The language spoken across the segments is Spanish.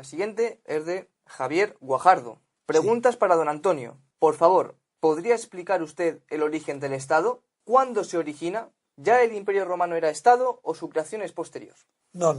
La siguiente es de Javier Guajardo. Preguntas Sí. para don Antonio. Por favor, ¿podría explicar usted el origen del Estado? ¿Cuándo se origina? ¿Ya el Imperio Romano era Estado o su creación es posterior? No.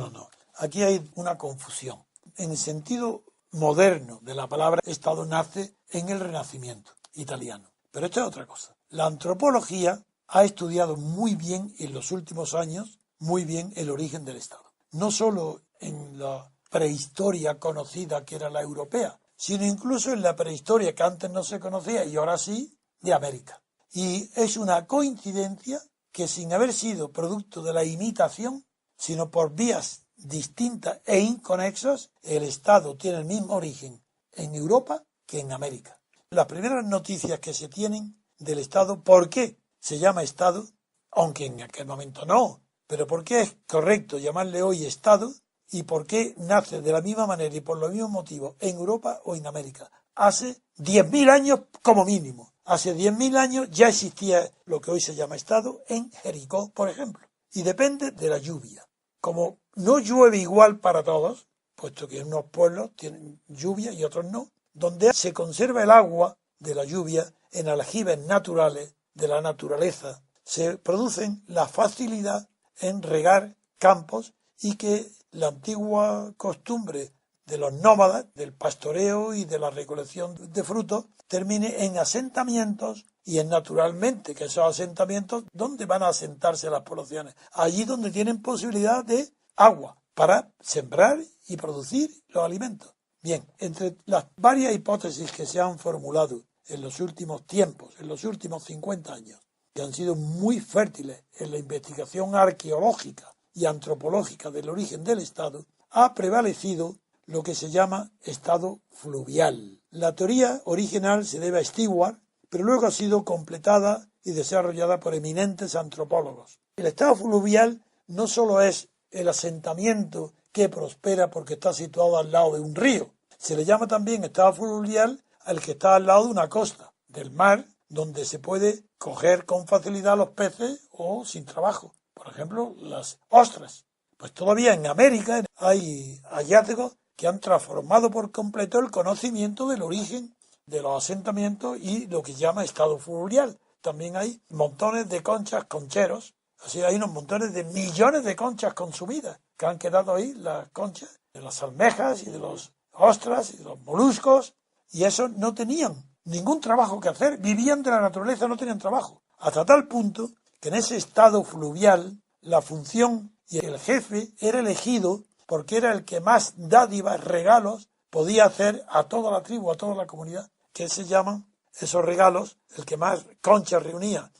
Aquí hay una confusión. En el sentido moderno de la palabra Estado nace en el Renacimiento italiano. Pero esto es otra cosa. La antropología ha estudiado muy bien en los últimos años, muy bien el origen del Estado. No solo en la prehistoria conocida que era la europea, sino incluso en la prehistoria que antes no se conocía y ahora sí, de América. Y es una coincidencia que sin haber sido producto de la imitación, sino por vías distintas e inconexas, el Estado tiene el mismo origen en Europa que en América. Las primeras noticias que se tienen del Estado, ¿por qué se llama Estado? Aunque en aquel momento no, pero ¿por qué es correcto llamarle hoy Estado? ¿Y por qué nace de la misma manera y por los mismos motivos en Europa o en América? Hace 10.000 años como mínimo. Hace 10.000 años ya existía lo que hoy se llama Estado en Jericó, por ejemplo. Y depende de la lluvia. Como no llueve igual para todos, puesto que unos pueblos tienen lluvia y otros no, donde se conserva el agua de la lluvia en aljibes naturales de la naturaleza, se producen la facilidad en regar campos y que la antigua costumbre de los nómadas, del pastoreo y de la recolección de frutos, termine en asentamientos y en naturalmente que esos asentamientos, ¿dónde van a asentarse las poblaciones? Allí donde tienen posibilidad de agua para sembrar y producir los alimentos. Bien, entre las varias hipótesis que se han formulado en los últimos tiempos, en los últimos 50 años, que han sido muy fértiles en la investigación arqueológica y antropológica del origen del Estado, ha prevalecido lo que se llama Estado fluvial. La teoría original se debe a Stewart, pero luego ha sido completada y desarrollada por eminentes antropólogos. El Estado fluvial no solo es el asentamiento que prospera porque está situado al lado de un río, se le llama también Estado fluvial al que está al lado de una costa, del mar, donde se puede coger con facilidad los peces o sin trabajo. Por ejemplo, las ostras. Pues todavía en América hay hallazgos que han transformado por completo el conocimiento del origen de los asentamientos y lo que se llama estado fluvial. También hay montones de conchas, concheros, así hay unos montones de millones de conchas consumidas que han quedado ahí, las conchas de las almejas y de los ostras y de los moluscos, y esos no tenían ningún trabajo que hacer, vivían de la naturaleza, no tenían trabajo, hasta tal punto que en ese estado fluvial la función y el jefe era elegido porque era el que más dádivas, regalos podía hacer a toda la tribu, a toda la comunidad, que se llaman esos regalos, el que más conchas reunía,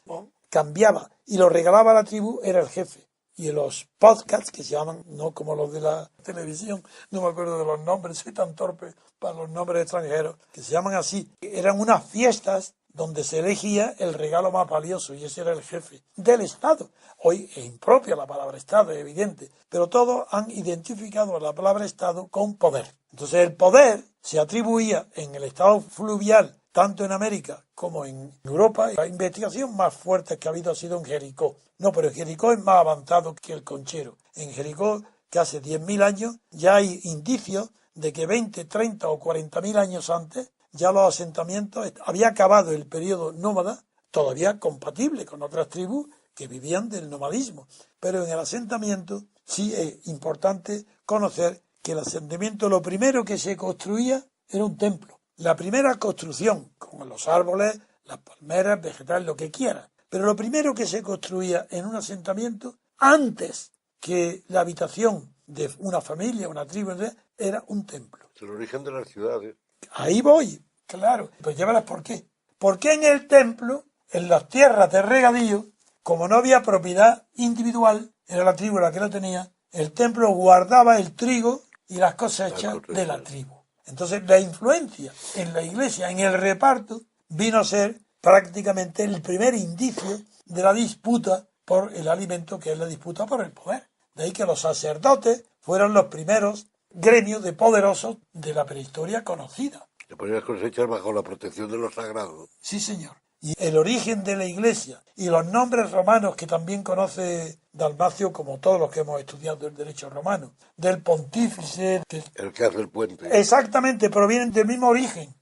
cambiaba y lo regalaba a la tribu era el jefe. Y en los podcasts que se llaman, no como los de la televisión, no me acuerdo de los nombres, soy tan torpe para los nombres extranjeros, que se llaman así, eran unas fiestas donde se elegía el regalo más valioso y ese era el jefe del Estado. Hoy es impropia la palabra Estado, es evidente, pero todos han identificado la palabra Estado con poder. Entonces el poder se atribuía en el Estado fluvial, tanto en América como en Europa. La investigación más fuerte que ha habido ha sido en Jericó. No, pero en Jericó es más avanzado que el Conchero. En Jericó, que hace 10.000 años, ya hay indicios de que 20, 30 o 40.000 años antes ya los asentamientos, había acabado el periodo nómada, todavía compatible con otras tribus que vivían del nomadismo. Pero en el asentamiento sí es importante conocer que el asentamiento, lo primero que se construía era un templo. La primera construcción, con los árboles, las palmeras, vegetales, lo que quiera. Pero lo primero que se construía en un asentamiento, antes que la habitación de una familia, una tribu, era un templo. Es el origen de las ciudades. Ahí voy, claro. Pues ya verás por qué. Porque en el templo, en las tierras de regadío, como no había propiedad individual, era la tribu la que lo tenía, el templo guardaba el trigo y las cosechas de la tribu. Entonces la influencia en la iglesia, en el reparto, vino a ser prácticamente el primer indicio de la disputa por el alimento, que es la disputa por el poder. De ahí que los sacerdotes fueron los primeros gremios de poderosos de la prehistoria conocida. Se ponían las cosechas bajo la protección de los sagrados. Sí, señor. y el origen de la Iglesia y los nombres romanos que también conoce Dalmacio, como todos los que hemos estudiado el derecho romano, del pontífice, El que hace el puente. exactamente, provienen del mismo origen.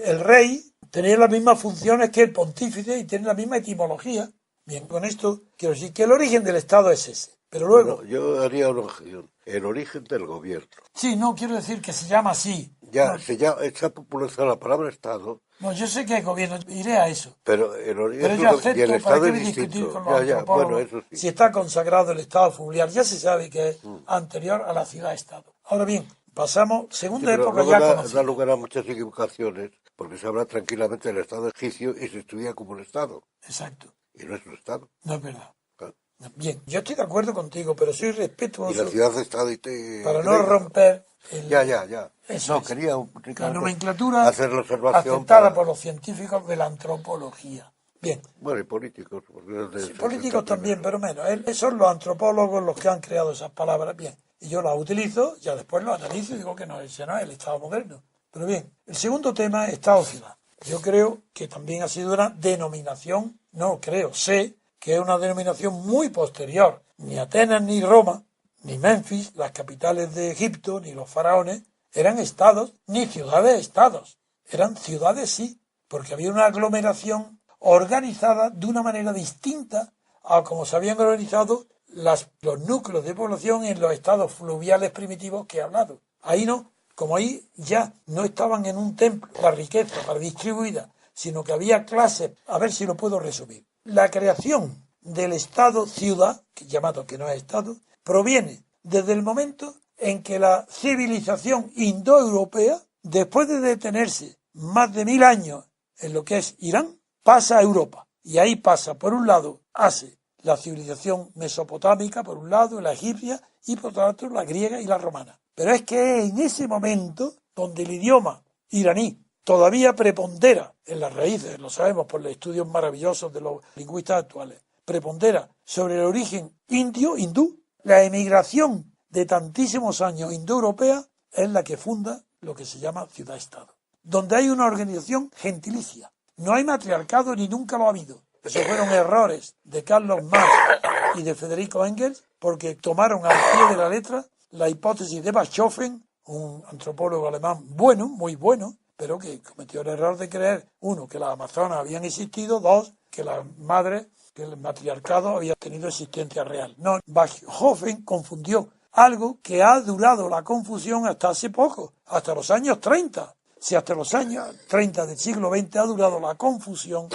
El rey tenía las mismas funciones que el pontífice y tiene la misma etimología. Bien, con esto quiero decir que el origen del Estado es ese. Pero luego... Bueno, yo haría una objeción. El origen del gobierno. Sí, no quiero decir que se llama así. Ya, No, se llama, está popularizada la palabra Estado, no, yo sé que hay gobierno, iré a eso. pero el origen Pero yo acepto, y el ¿para Estado qué es me discutir distinto. con los Ya, antropólogos? bueno, eso sí. Si está consagrado el Estado fluvial, ya se sabe que es anterior a la ciudad-Estado. Ahora bien, pasamos, Sí, segunda pero época luego ya da conocida. lugar a muchas equivocaciones, porque se habla tranquilamente del Estado egipcio y se estudia como un Estado, Exacto, y no es un Estado. no es verdad. Claro. Bien, yo estoy de acuerdo contigo, pero soy Y la respetuoso ciudad-Estado para no griega. romper Ya. eso No, es, quería la únicamente nomenclatura hacer la observación aceptada por los científicos de la antropología. Bien, Bueno, y políticos, porque es de sí, políticos 60 también, primero. pero menos. Son los antropólogos los que han creado esas palabras. Bien, y yo las utilizo, ya después los analizo y digo que no, ese no es el Estado moderno. Pero bien, el segundo tema es Estado-ciudad. Yo creo que también ha sido una denominación, no creo, sé que es una denominación muy posterior. Ni Atenas ni Roma, ni Memphis, las capitales de Egipto, ni los faraones, eran estados, ni ciudades-estados. Eran ciudades sí, porque había una aglomeración organizada de una manera distinta a como se habían organizado los núcleos de población en los estados fluviales primitivos que he hablado. Ahí no, como ahí ya no estaban en un templo la riqueza para distribuida, sino que había clases, a ver si lo puedo resumir. La creación del Estado-ciudad, llamado que no es Estado, proviene desde el momento en que la civilización indoeuropea, después de detenerse más de 1000 años en lo que es Irán, pasa a Europa. Y ahí pasa, por un lado, hace la civilización mesopotámica, por un lado, la egipcia, y por otro, la griega y la romana. Pero es que es en ese momento donde el idioma iraní todavía prepondera en las raíces, lo sabemos por los estudios maravillosos de los lingüistas actuales, prepondera sobre el origen hindú, la emigración de tantísimos años indoeuropea es la que funda lo que se llama ciudad-estado, donde hay una organización gentilicia. No hay matriarcado ni nunca lo ha habido. Esos fueron errores de Carlos Marx y de Federico Engels, porque tomaron al pie de la letra la hipótesis de Bachofen, un antropólogo alemán bueno, muy bueno, pero que cometió el error de creer, uno, que las amazonas habían existido, dos, que las madres, que el matriarcado había tenido existencia real. No, Bachofen confundió algo que ha durado la confusión hasta hace poco, hasta los años 30. Si hasta los años 30 del siglo XX ha durado la confusión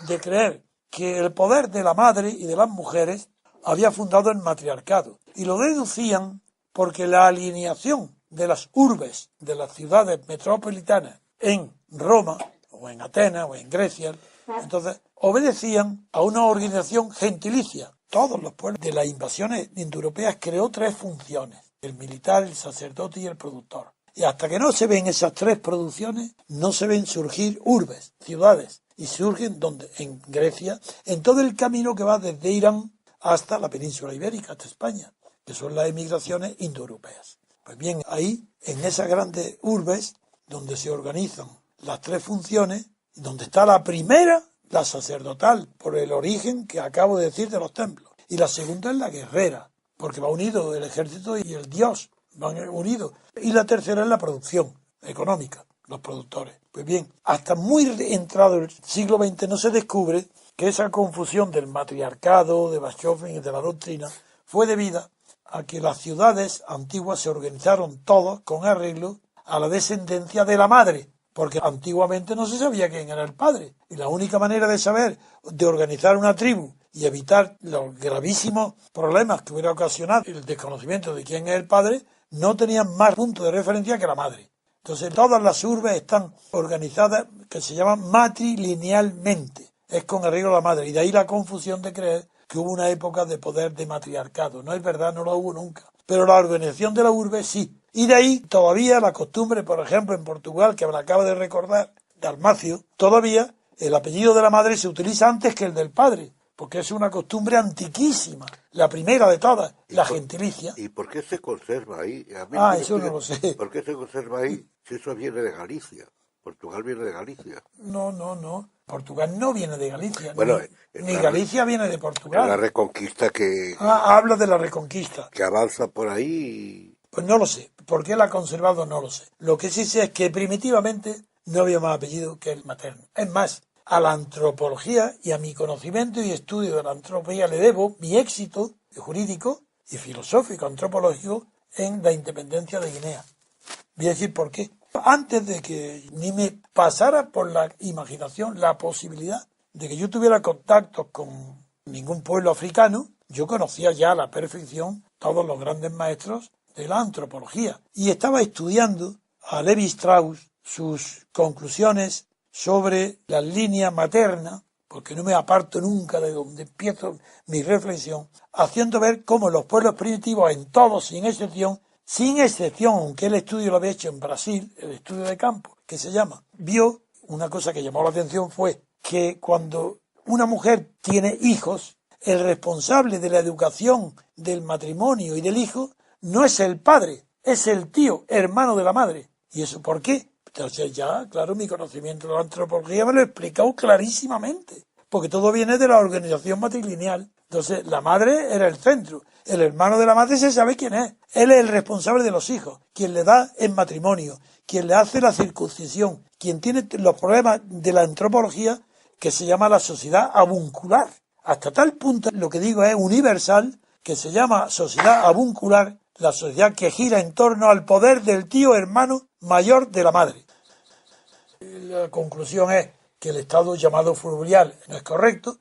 de creer que el poder de la madre y de las mujeres había fundado el matriarcado. Y lo deducían porque la alineación de las urbes, de las ciudades metropolitanas en Roma, o en Atenas, o en Grecia, entonces obedecían a una organización gentilicia. Todos los pueblos de las invasiones indoeuropeas creó tres funciones: el militar, el sacerdote y el productor. Y hasta que no se ven esas tres producciones, no se ven surgir urbes, ciudades. Y surgen donde, en Grecia, en todo el camino que va desde Irán hasta la península ibérica, hasta España, que son las emigraciones indoeuropeas. Pues bien, ahí, en esas grandes urbes, donde se organizan las tres funciones, donde está la primera, la sacerdotal, por el origen que acabo de decir de los templos. Y la segunda es la guerrera, porque va unido el ejército y el dios, van unidos. Y la tercera es la producción económica, los productores. Pues bien, hasta muy entrado el siglo XX no se descubre que esa confusión del matriarcado, de Bachofen y de la doctrina fue debida a que las ciudades antiguas se organizaron todos con arreglo a la descendencia de la madre, porque antiguamente no se sabía quién era el padre. Y la única manera de saber, de organizar una tribu y evitar los gravísimos problemas que hubiera ocasionado el desconocimiento de quién es el padre, no tenían más punto de referencia que la madre. Entonces todas las urbes están organizadas, que se llaman matrilinealmente, es con arreglo a la madre, y de ahí la confusión de creer que hubo una época de poder de matriarcado. No es verdad, no lo hubo nunca, pero la organización de la urbe sí. Y de ahí todavía la costumbre, por ejemplo, en Portugal, que me acaba de recordar, Dalmacio, todavía el apellido de la madre se utiliza antes que el del padre, porque es una costumbre antiquísima, la primera de todas, la gentilicia. ¿Y por qué se conserva ahí? A mí Eso no lo sé. ¿Por qué se conserva ahí si eso viene de Galicia? Portugal viene de Galicia. No. Portugal no viene de Galicia. Bueno, ni Galicia viene de Es la Portugal. reconquista que Habla de la Reconquista. avanza por ahí. Pues no lo sé. ¿Por qué la ha conservado? No lo sé. Lo que sí sé es que primitivamente no había más apellido que el materno. Es más, a la antropología y a mi conocimiento y estudio de la antropología le debo mi éxito jurídico y filosófico antropológico en la independencia de Guinea. Voy a decir por qué. Antes de que ni me pasara por la imaginación la posibilidad de que yo tuviera contactos con ningún pueblo africano, yo conocía ya a la perfección todos los grandes maestros de la antropología. Y estaba estudiando a Levi Strauss sus conclusiones sobre las líneas maternas, porque no me aparto nunca de donde empiezo mi reflexión, haciendo ver cómo los pueblos primitivos, en todos, sin excepción, aunque el estudio lo había hecho en Brasil, el estudio de campo, que se llama, vio una cosa que llamó la atención fue que cuando una mujer tiene hijos, el responsable de la educación del matrimonio y del hijo no es el padre, es el tío, hermano de la madre. ¿Y eso por qué? Entonces ya, claro, mi conocimiento de la antropología me lo he explicado clarísimamente, porque todo viene de la organización matrilineal. Entonces, la madre era el centro. El hermano de la madre se sabe quién es. Él es el responsable de los hijos, quien le da el matrimonio, quien le hace la circuncisión, quien tiene los problemas de la antropología que se llama la sociedad avuncular. Hasta tal punto, lo que digo es universal, que se llama sociedad avuncular, la sociedad que gira en torno al poder del tío hermano mayor de la madre. La conclusión es que el estado llamado fluvial no es correcto,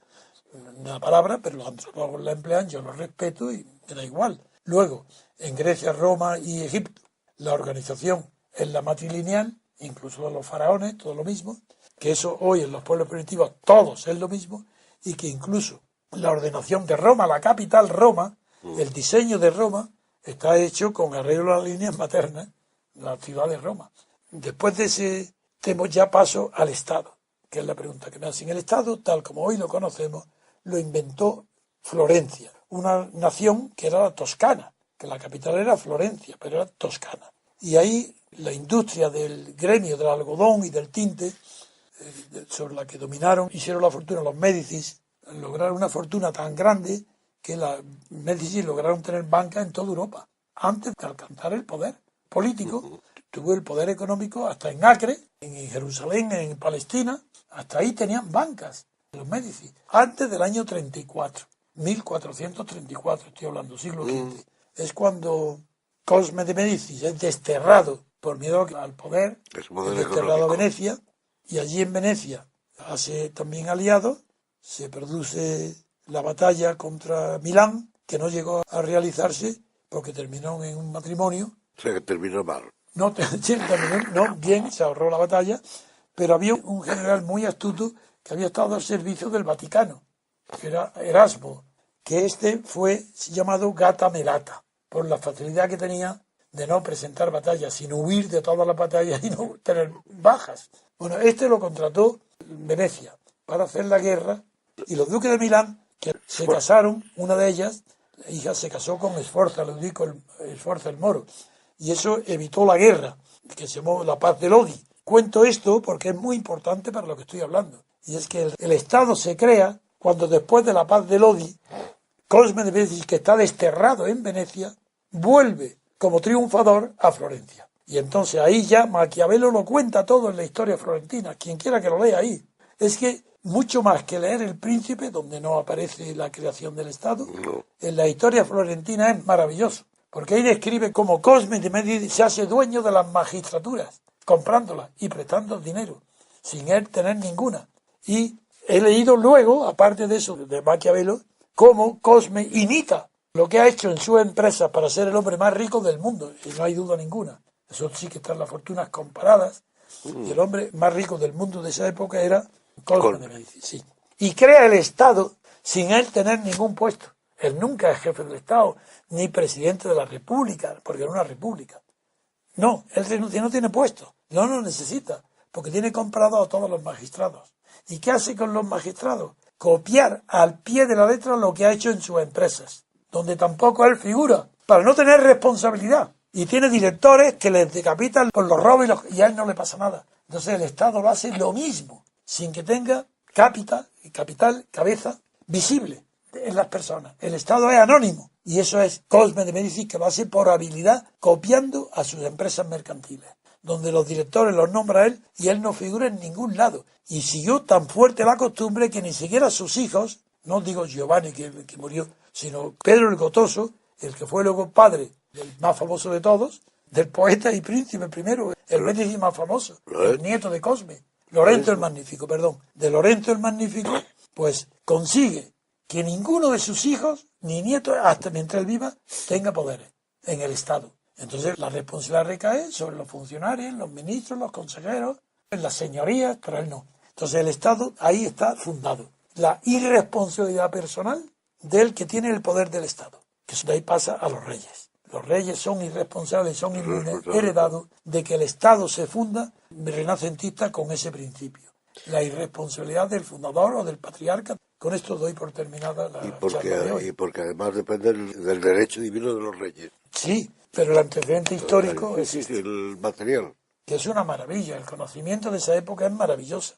una palabra, pero los antropólogos la emplean, yo lo respeto y me da igual. Luego, en Grecia, Roma y Egipto, la organización es la matrilineal, incluso los faraones, todo lo mismo, que eso hoy en los pueblos primitivos todos es lo mismo, y que incluso la ordenación de Roma, la capital Roma, el diseño de Roma, está hecho con arreglo a las líneas maternas, la ciudad de Roma. Después de ese tema ya paso al Estado, que es la pregunta que me hacen. El Estado, tal como hoy lo conocemos, lo inventó Florencia, una nación que era la Toscana, que la capital era Florencia, pero era Toscana. Y ahí la industria del gremio del algodón y del tinte, sobre la que dominaron, hicieron la fortuna los Médicis, lograron una fortuna tan grande que los Médicis lograron tener bancas en toda Europa, antes de alcanzar el poder político. Tuvo el poder económico hasta en Acre, en Jerusalén, en Palestina, hasta ahí tenían bancas los Médicis, antes del año 34, 1434, estoy hablando, siglo XV. Es cuando Cosme de Medici es desterrado por miedo al poder, es desterrado a Venecia, y allí en Venecia hace también aliados, se produce la batalla contra Milán, que no llegó a realizarse porque terminó en un matrimonio. O sea, que terminó mal. No, terminó bien, se ahorró la batalla, pero había un general muy astuto que había estado al servicio del Vaticano, que era Erasmo, que fue llamado Gata Melata, por la facilidad que tenía de no presentar batallas, sino huir de todas las batallas y no tener bajas. Bueno, lo contrató Venecia para hacer la guerra, y los duques de Milán, que se casaron, una de ellas, la hija se casó con Sforza, Ludovico Sforza el Moro, y eso evitó la guerra, que se llamó la Paz de Lodi. Cuento esto porque es muy importante para lo que estoy hablando, y es que el Estado se crea cuando después de la Paz de Lodi, Cosme de Medici, que está desterrado en Venecia, vuelve como triunfador a Florencia. Y entonces ahí ya Maquiavelo lo cuenta todo en la historia florentina, quien quiera que lo lea ahí. Es que mucho más que leer El Príncipe, donde no aparece la creación del Estado, en la historia florentina es maravilloso, porque ahí describe cómo Cosme de Medici se hace dueño de las magistraturas, comprándolas y prestando dinero, sin él tener ninguna. Y he leído luego, aparte de eso, de Maquiavelo, cómo Cosme imita lo que ha hecho en su empresa para ser el hombre más rico del mundo, y no hay duda ninguna. Eso sí que están las fortunas comparadas, y el hombre más rico del mundo de esa época era Cosme de Medici, sí. Y crea el Estado sin él tener ningún puesto. Él nunca es jefe del Estado, ni presidente de la República, porque era una república. No, él renuncia, no tiene puesto, no lo necesita, porque tiene comprado a todos los magistrados. ¿Y qué hace con los magistrados? Copiar al pie de la letra lo que ha hecho en sus empresas, donde tampoco él figura, para no tener responsabilidad. Y tiene directores que les decapitan por los robos y a él no le pasa nada. Entonces el Estado lo hace lo mismo, sin que tenga capital, cabeza visible en las personas. El Estado es anónimo. Y eso es Cosme de Medici, que lo hace por habilidad, copiando a sus empresas mercantiles, donde los directores los nombra él y él no figura en ningún lado. Y siguió tan fuerte la costumbre que ni siquiera sus hijos, no digo Giovanni que murió, sino Pedro el Gotoso, el que fue luego padre del más famoso de todos, del poeta y príncipe primero, el Medici más famoso, el nieto de Cosme, Lorenzo el Magnífico, de Lorenzo el Magnífico, pues consigue que ninguno de sus hijos, ni nietos, hasta mientras él viva, tenga poderes en el Estado. Entonces la responsabilidad recae sobre los funcionarios, los ministros, los consejeros, en las señorías, pero él no. Entonces el Estado ahí está fundado. La irresponsabilidad personal del que tiene el poder del Estado, que de ahí pasa a los reyes. Los reyes son irresponsables, son heredados de que el Estado se funda renacentista con ese principio. La irresponsabilidad del fundador o del patriarca. Con esto doy por terminada la charla de hoy. Y porque además depende del derecho divino de los reyes. Sí, pero el antecedente histórico Sí, el material. que es una maravilla. El conocimiento de esa época es maravilloso.